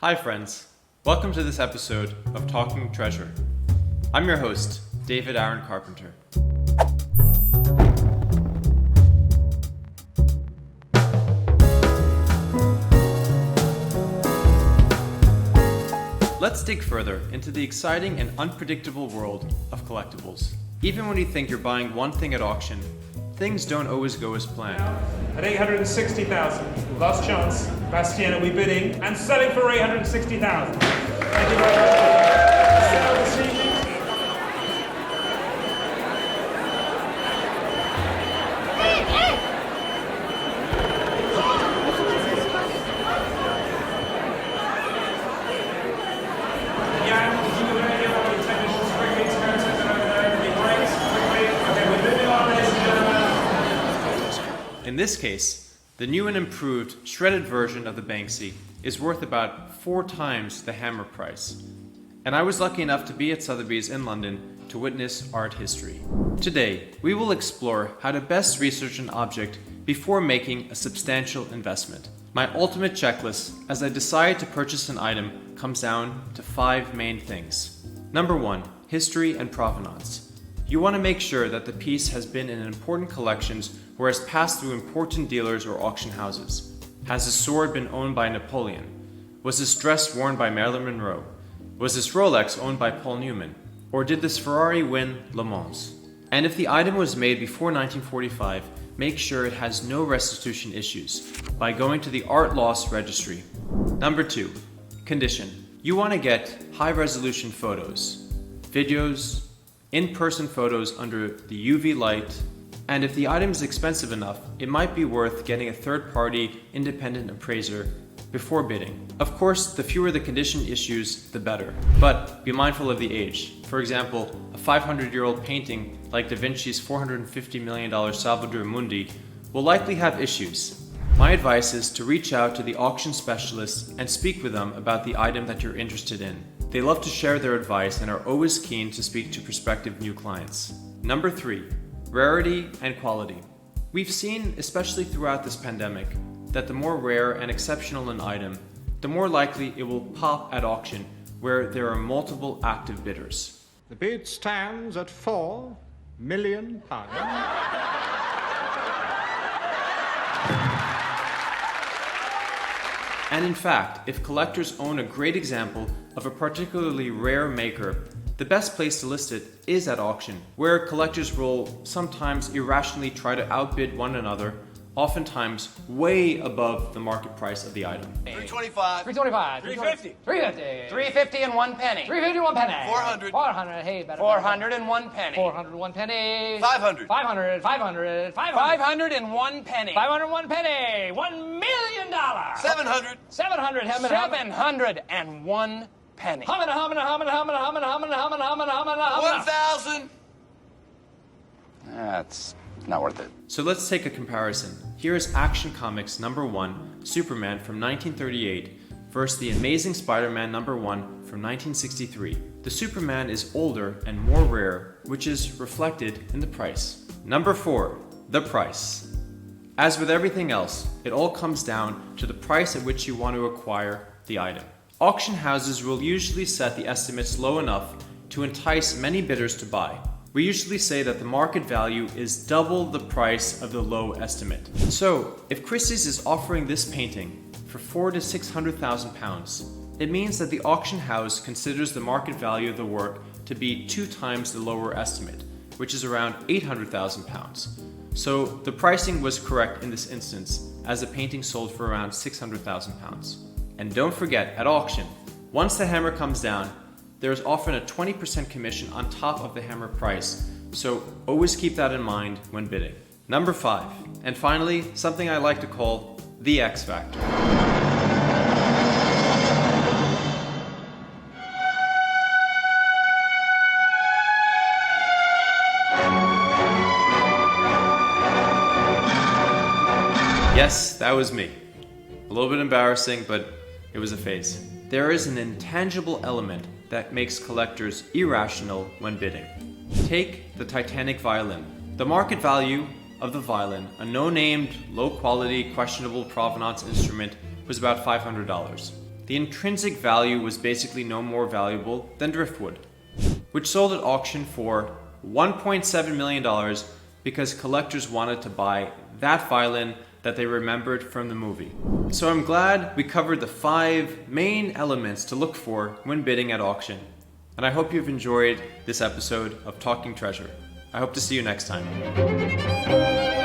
Hi friends, welcome to this episode of Talking Treasure. I'm your host, David Aaron Carpenter. Let's dig further into the exciting and unpredictable world of collectibles. Even when you think you're buying one thing at auction, things don't always go as planned. At 860,000, last chance. Bastian will be bidding and selling for 860,000. Thank you very much. Sell this evening. In this case, the new and improved shredded version of the Banksy is worth about 4 times the hammer price. And I was lucky enough to be at Sotheby's in London to witness art history. Today, we will explore how to best research an object before making a substantial investment. My ultimate checklist as I decide to purchase an item comes down to 5 main things. Number 1, history and provenance. You want to make sure that the piece has been in important collections or has passed through important dealers or auction houses. Has this sword been owned by Napoleon? Was this dress worn by Marilyn Monroe? Was this Rolex owned by Paul Newman? Or did this Ferrari win Le Mans? And if the item was made before 1945, make sure it has no restitution issues by going to the Art Loss Registry. Number 2, condition. You want to get high-resolution photos, videos, in-person photos under the UV light, and if the item is expensive enough, it might be worth getting a third-party independent appraiser before bidding. Of course, the fewer the condition issues, the better. But be mindful of the age. For example, a 500-year-old painting like Da Vinci's $450 million Salvator Mundi will likely have issues. My advice is to reach out to the auction specialists and speak with them about the item that you're interested in. They love to share their advice and are always keen to speak to prospective new clients. Number 3, rarity and quality. We've seen, especially throughout this pandemic, that the more rare and exceptional an item, the more likely it will pop at auction where there are multiple active bidders. The bid stands at £4 million. And in fact, if collectors own a great example of a particularly rare maker, the best place to list it is at auction, where collectors will sometimes irrationally try to outbid one another, oftentimes way above the market price of the item. 325. 325. 350. 350. 350 and 1 penny. 351 penny. 400. 400. Hey, better. 401 penny. 401 penny. 500. 500. 500. 500. 501 penny. 501 penny. $1 million. 700. 700. 701 penny. Hummin', hummin', hummin', hummin', hummin', hummin', hummin', hummin', hummin', hummin'. 1,000. That's not worth it. So let's take a comparison. Here is Action Comics number 1, Superman from 1938 versus the Amazing Spider-Man number 1 from 1963. The Superman is older and more rare, which is reflected in the price. Number 4, the price. As with everything else, it all comes down to the price at which you want to acquire the item. Auction houses will usually set the estimates low enough to entice many bidders to buy. We usually say that the market value is double the price of the low estimate. So, if Christie's is offering this painting for £400,000 to £600,000, it means that the auction house considers the market value of the work to be 2 times the lower estimate, which is around £800,000. So, the pricing was correct in this instance, as the painting sold for around £600,000. And don't forget, at auction, once the hammer comes down, there is often a 20% commission on top of the hammer price, so always keep that in mind when bidding. Number 5, and finally, something I like to call the X Factor. Yes, that was me. A little bit embarrassing, but it was a phase. There is an intangible element that makes collectors irrational when bidding. Take the Titanic violin. The market value of the violin, a no-named, low-quality, questionable provenance instrument, was about $500. the intrinsic value was basically no more valuable than driftwood, which sold at auction for $1.7 million because collectors wanted to buy that violin that they remembered from the movie. So I'm glad we covered the 5 main elements to look for when bidding at auction. And I hope you've enjoyed this episode of Talking Treasure. I hope to see you next time.